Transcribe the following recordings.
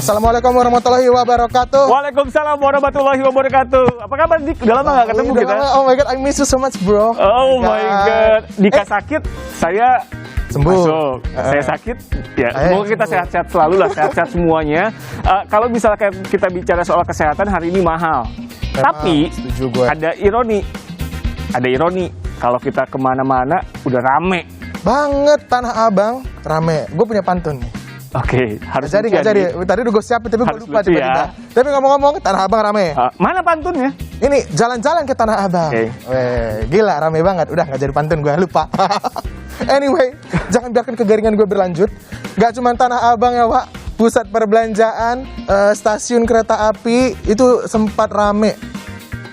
Assalamualaikum warahmatullahi wabarakatuh. Waalaikumsalam warahmatullahi wabarakatuh. Apa kabar Dik? Udah lama gak ketemu kita? Oh my god, I miss you so much bro. Oh my god. Dika sakit, saya sembuh. masuk. Saya sakit, ya semoga kita sehat-sehat selalu lah, sehat-sehat semuanya. Kalau misalkan kita bicara soal kesehatan, hari ini mahal. Tapi ada ironi. Ada ironi, kalau kita kemana-mana udah rame. Banget Tanah Abang, rame. Gue punya pantun nih. Oke, harus nggak jadi. Tadi udah gue siapin tapi gue lupa tiba-tiba. Tapi ngomong-ngomong, Tanah Abang rame. Mana pantunnya? Ini jalan-jalan ke Tanah Abang. Gila, rame banget. Udah nggak jadi pantun, gue lupa. Anyway, jangan biarkan kegeringan gue berlanjut. Gak cuma Tanah Abang ya, Pak. Pusat perbelanjaan, stasiun kereta api itu sempat rame.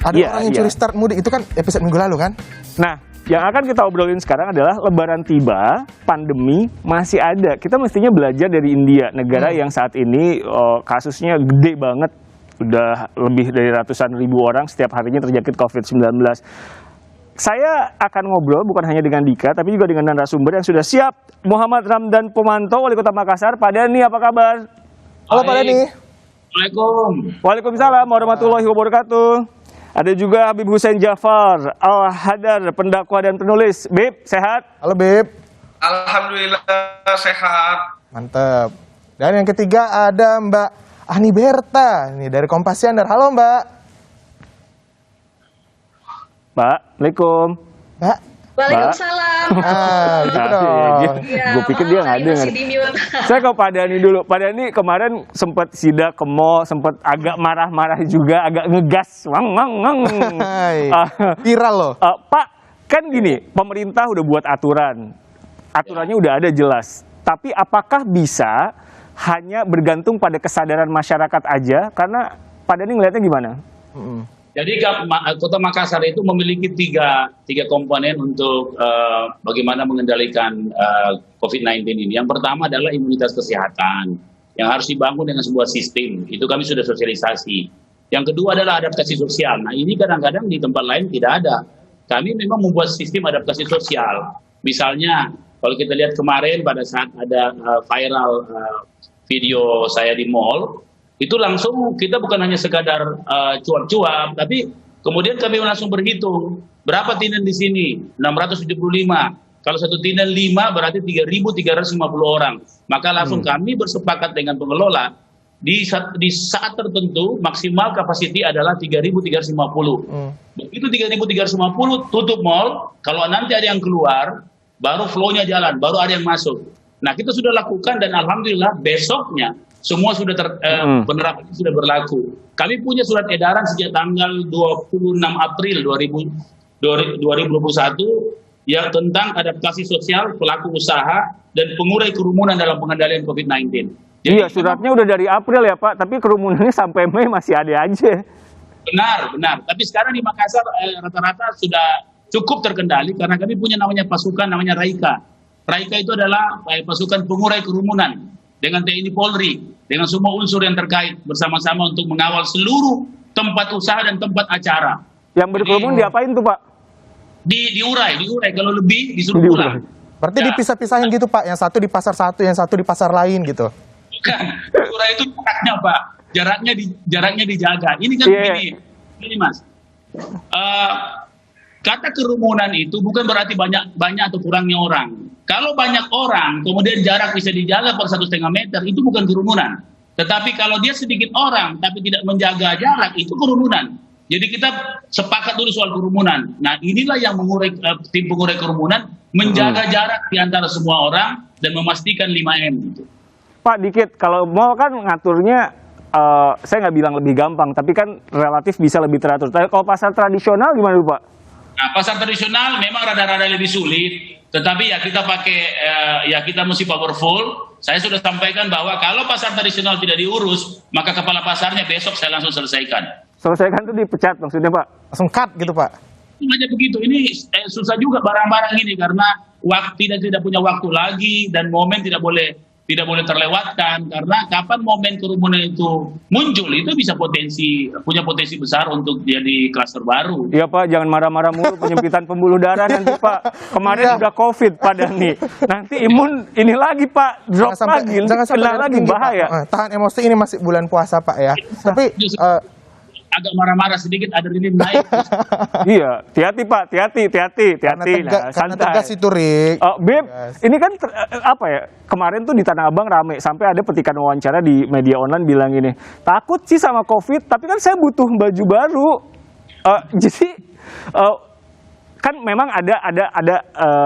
Ada orang yang curi start mudik. Itu kan episode minggu lalu kan? Nah, yang akan kita obrolin sekarang adalah Lebaran tiba, pandemi masih ada. Kita mestinya belajar dari India, negara yang saat ini kasusnya gede banget. Udah lebih dari ratusan ribu orang setiap harinya terjangkit COVID-19. Saya akan ngobrol bukan hanya dengan Dika, tapi juga dengan narasumber yang sudah siap. Muhammad Ramdan Pomanto, Wali Kota Makassar. Pak Dhani, apa kabar? Halo Pak Dhani. Waalaikumsalam. Waalaikumsalam warahmatullahi wabarakatuh. Ada juga Habib Hussein Jafar, Al-Hadar, pendakwa dan penulis. Bib, sehat? Halo Bib. Alhamdulillah sehat. Mantap. Dan yang ketiga ada Mbak Ani Berta, nih dari Kompas Siandar. Halo Mbak. Mbak, Assalamualaikum. Mbak. Waalaikumsalam. Gitu dong. Gue pikir dia nggak dengar. Saya ke Pak Dhani dulu. Pak Dhani kemarin sempat sidak ke mall, sempat agak marah-marah juga, agak ngegas. Viral loh. Pak, kan gini, pemerintah udah buat aturan. Aturannya udah ada jelas. Tapi apakah bisa hanya bergantung pada kesadaran masyarakat aja? Karena Pak Dhani ngelihatnya gimana? Jadi Kota Makassar itu memiliki tiga komponen untuk bagaimana mengendalikan COVID-19 ini. Yang pertama adalah imunitas kesehatan yang harus dibangun dengan sebuah sistem. Itu kami sudah sosialisasi. Yang kedua adalah adaptasi sosial. Nah ini kadang-kadang di tempat lain tidak ada. Kami memang membuat sistem adaptasi sosial. Misalnya kalau kita lihat kemarin pada saat ada viral video saya di mall, itu langsung kita bukan hanya sekadar cuap-cuap, tapi kemudian kami langsung berhitung berapa tindan di sini, 675. Kalau satu tindan 5 berarti 3.350 orang. Maka langsung kami bersepakat dengan pengelola di saat tertentu maksimal kapasiti adalah 3.350. Begitu 3.350 tutup mall, kalau nanti ada yang keluar, baru flow-nya jalan, baru ada yang masuk. Nah kita sudah lakukan dan alhamdulillah besoknya semua sudah penerapan sudah berlaku. Kami punya surat edaran sejak tanggal 26 April 2021 yang tentang adaptasi sosial pelaku usaha dan pengurai kerumunan dalam pengendalian COVID-19. Iya, suratnya udah dari April ya Pak, tapi kerumunannya sampai Mei masih ada aja. Benar. Tapi sekarang di Makassar rata-rata sudah cukup terkendali karena kami punya namanya pasukan namanya Raika. Raika itu adalah pasukan pengurai kerumunan dengan TNI Polri, dengan semua unsur yang terkait bersama-sama untuk mengawal seluruh tempat usaha dan tempat acara. Yang berkerumun diapain tuh Pak? Diurai. Kalau lebih disuruh pulang. Berarti dipisah-pisahin gitu Pak, yang satu di pasar satu, yang satu di pasar lain gitu. Bukan, diurai itu jaraknya Pak, jaraknya dijaga. Ini kan begini Mas. Kata kerumunan itu bukan berarti banyak atau kurangnya orang. Kalau banyak orang, kemudian jarak bisa dijaga per 1,5 meter, itu bukan kerumunan. Tetapi kalau dia sedikit orang, tapi tidak menjaga jarak, itu kerumunan. Jadi kita sepakat dulu soal kerumunan. Nah inilah yang tim pengurai kerumunan, menjaga jarak di antara semua orang, dan memastikan 5M. Gitu. Pak, dikit, kalau mall kan ngaturnya, saya nggak bilang lebih gampang, tapi kan relatif bisa lebih teratur. Tapi kalau pasar tradisional gimana Pak? Nah, pasar tradisional memang rada-rada lebih sulit, tetapi ya kita pakai, ya kita mesti powerful. Saya sudah sampaikan bahwa kalau pasar tradisional tidak diurus, maka kepala pasarnya besok saya langsung selesaikan. Selesaikan itu dipecat maksudnya Pak? Langsung cut gitu Pak? Aja begitu, ini susah juga barang-barang ini karena tidak punya waktu lagi dan momen tidak boleh tidak boleh terlewatkan, karena kapan momen kerumunan itu muncul itu bisa punya potensi besar untuk jadi klaster baru. Iya Pak, jangan marah-marah mulu, penyempitan pembuluh darah nanti Pak. Kemarin udah COVID Pak Dhani. Nanti imun ini lagi Pak, drop lagi, jangan sampai kena lagi, tinggi, bahaya. Pak. Tahan emosi, ini masih bulan puasa Pak ya. Tapi Agak marah-marah sedikit, adrenalin naik. Iya, hati-hati Pak, hati-hati. karena tegas itu Rick. Beb, ini kan apa ya? Kemarin tuh di Tanah Abang rame sampai ada petikan wawancara di media online bilang gini, takut sih sama COVID, tapi kan saya butuh baju baru. Jadi kan memang ada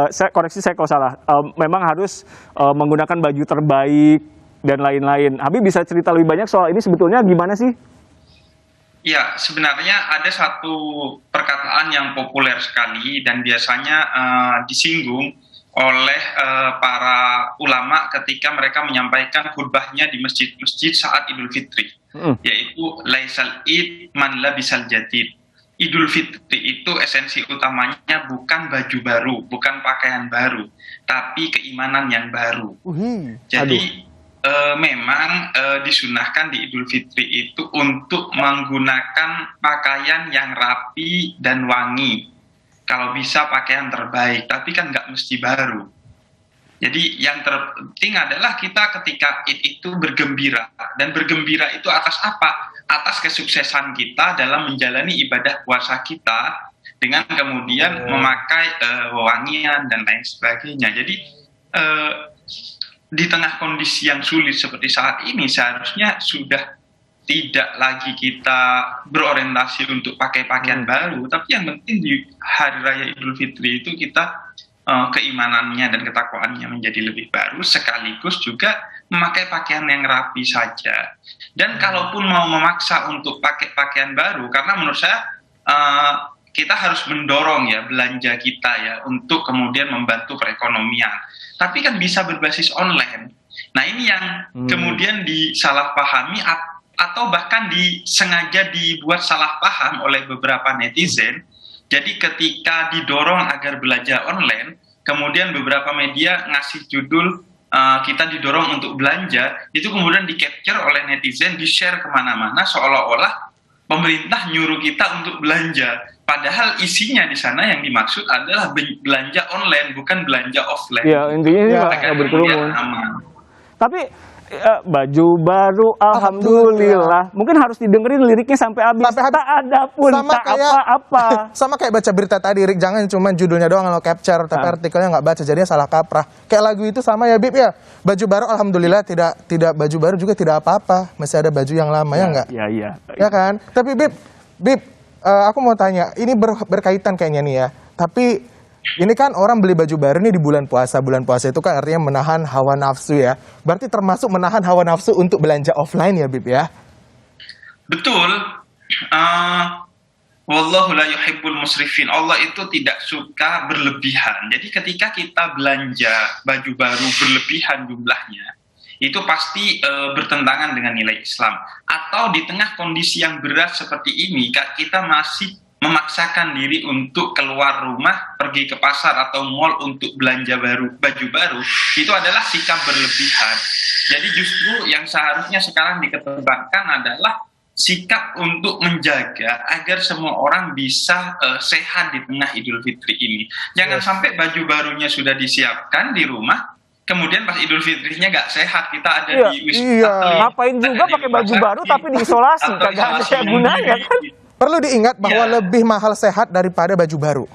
saya koreksi saya kalau salah. Memang harus menggunakan baju terbaik dan lain-lain. Habib bisa cerita lebih banyak soal ini sebetulnya gimana sih? Ya, sebenarnya ada satu perkataan yang populer sekali dan biasanya disinggung oleh para ulama ketika mereka menyampaikan khutbahnya di masjid-masjid saat Idul Fitri, yaitu laisal id man labisal jadid. Idul Fitri itu esensi utamanya bukan baju baru, bukan pakaian baru, tapi keimanan yang baru. Jadi memang disunahkan di Idul Fitri itu untuk menggunakan pakaian yang rapi dan wangi. Kalau bisa pakaian terbaik, tapi kan nggak mesti baru. Jadi yang terpenting adalah kita ketika Id itu bergembira. Dan bergembira itu atas apa? Atas kesuksesan kita dalam menjalani ibadah puasa kita, dengan kemudian memakai wewangian dan lain sebagainya. Jadi di tengah kondisi yang sulit seperti saat ini, seharusnya sudah tidak lagi kita berorientasi untuk pakai pakaian baru, tapi yang penting di Hari Raya Idul Fitri itu kita keimanannya dan ketakwaannya menjadi lebih baru, sekaligus juga memakai pakaian yang rapi saja. Dan kalaupun mau memaksa untuk pakai pakaian baru, karena menurut saya kita harus mendorong ya belanja kita ya untuk kemudian membantu perekonomian. Tapi kan bisa berbasis online. Nah ini yang kemudian disalahpahami atau bahkan disengaja dibuat salah paham oleh beberapa netizen. Jadi ketika didorong agar belanja online, kemudian beberapa media ngasih judul kita didorong untuk belanja, itu kemudian di-capture oleh netizen, di-share kemana-mana seolah-olah pemerintah nyuruh kita untuk belanja. Padahal isinya di sana yang dimaksud adalah belanja online, bukan belanja offline. Ya, intinya ini nggak berkerumun. Tapi baju baru, alhamdulillah. Mungkin harus didengerin liriknya sampai habis. Tak ada pun, tak apa-apa. Sama kayak baca berita tadi, Rick. Jangan cuma judulnya doang lo capture, tapi artikelnya nggak baca, jadinya salah kaprah. Kayak lagu itu sama ya, Bib ya. Baju baru, alhamdulillah, tidak baju baru juga tidak apa-apa. Masih ada baju yang lama, ya nggak? Iya. Ya kan? Tapi Bib, aku mau tanya, ini berkaitan kayaknya nih ya. Tapi ini kan orang beli baju baru nih di bulan puasa. Bulan puasa itu kan artinya menahan hawa nafsu ya. Berarti termasuk menahan hawa nafsu untuk belanja offline ya, Bib ya? Betul. Wallahu la yuhibbul musrifin. Allah itu tidak suka berlebihan. Jadi ketika kita belanja baju baru berlebihan jumlahnya, itu pasti bertentangan dengan nilai Islam. Atau di tengah kondisi yang berat seperti ini, kita masih memaksakan diri untuk keluar rumah, pergi ke pasar atau mall untuk belanja baju baru, itu adalah sikap berlebihan. Jadi justru yang seharusnya sekarang dikedepankan adalah sikap untuk menjaga agar semua orang bisa sehat di tengah Idul Fitri ini. Jangan sampai baju barunya sudah disiapkan di rumah, kemudian pas Idul Fitrinya nggak sehat, kita ada di wisma. Ngapain juga pakai baju baru tapi diisolasi, kagak ada gunanya kan? Perlu diingat bahwa lebih mahal sehat daripada baju baru.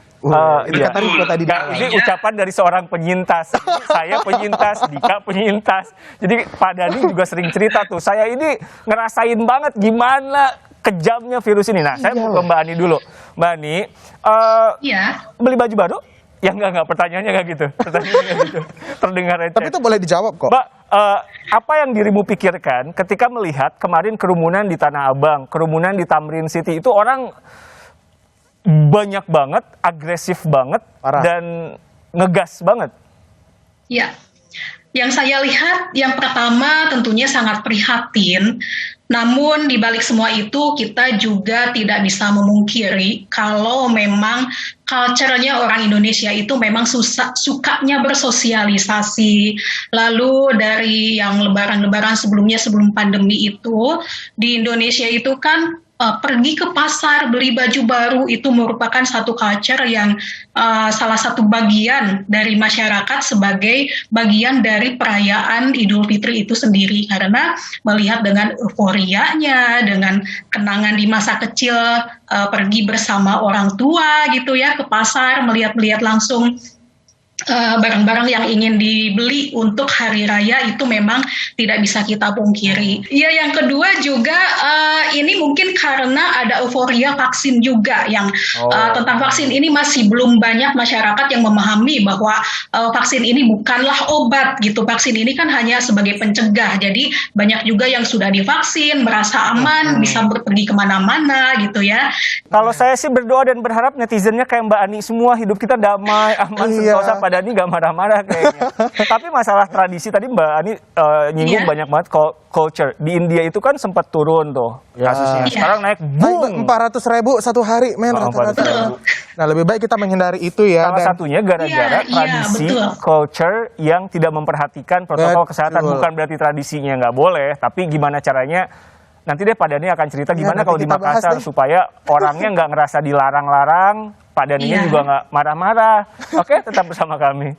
Itu kata Riko tadi. Ini ucapan dari seorang penyintas. Saya penyintas, Dika penyintas. Jadi Pak Dhani juga sering cerita tuh, saya ini ngerasain banget gimana kejamnya virus ini. Nah, saya mau ke Mbak Ani dulu. Mbak Ani, beli baju baru? Ya enggak, pertanyaannya enggak gitu. Terdengar receh. Tapi itu boleh dijawab kok. Mbak, apa yang dirimu pikirkan ketika melihat kemarin kerumunan di Tanah Abang, kerumunan di Tamrin City, itu orang banyak banget, agresif banget, dan ngegas banget? Ya, yang saya lihat yang pertama tentunya sangat prihatin. Namun di balik semua itu kita juga tidak bisa memungkiri kalau memang culture-nya orang Indonesia itu memang sukanya bersosialisasi. Lalu dari yang lebaran-lebaran sebelumnya sebelum pandemi itu di Indonesia itu kan pergi ke pasar beli baju baru itu merupakan satu culture yang salah satu bagian dari masyarakat sebagai bagian dari perayaan Idul Fitri itu sendiri, karena melihat dengan euforianya, dengan kenangan di masa kecil pergi bersama orang tua gitu ya ke pasar, melihat langsung barang-barang yang ingin dibeli untuk hari raya itu memang tidak bisa kita pungkiri. Ya, yang kedua juga ini mungkin karena ada euforia vaksin juga yang tentang vaksin ini masih belum banyak masyarakat yang memahami bahwa vaksin ini bukanlah obat gitu. Vaksin ini kan hanya sebagai pencegah. Jadi banyak juga yang sudah divaksin, merasa aman, bisa pergi kemana-mana gitu ya. Kalau saya sih berdoa dan berharap netizennya kayak Mbak Ani semua, hidup kita damai, aman, sentosa. Pak Dhani nggak marah-marah kayaknya. Tapi masalah tradisi tadi Mbak Ani nyinggung banyak banget culture. Di India itu kan sempat turun tuh kasusnya. Sekarang naik boom. 400.000 satu hari, men, rata-rata. Nah, lebih baik kita menghindari itu ya. Salah satunya gara-gara tradisi culture yang tidak memperhatikan protokol kesehatan. Bukan berarti tradisinya nggak boleh, tapi gimana caranya. Nanti deh Pak Dhani akan cerita gimana kalau di Makassar supaya orangnya nggak ngerasa dilarang-larang, Pak Dhaninya juga nggak marah-marah. Oke, tetap bersama kami.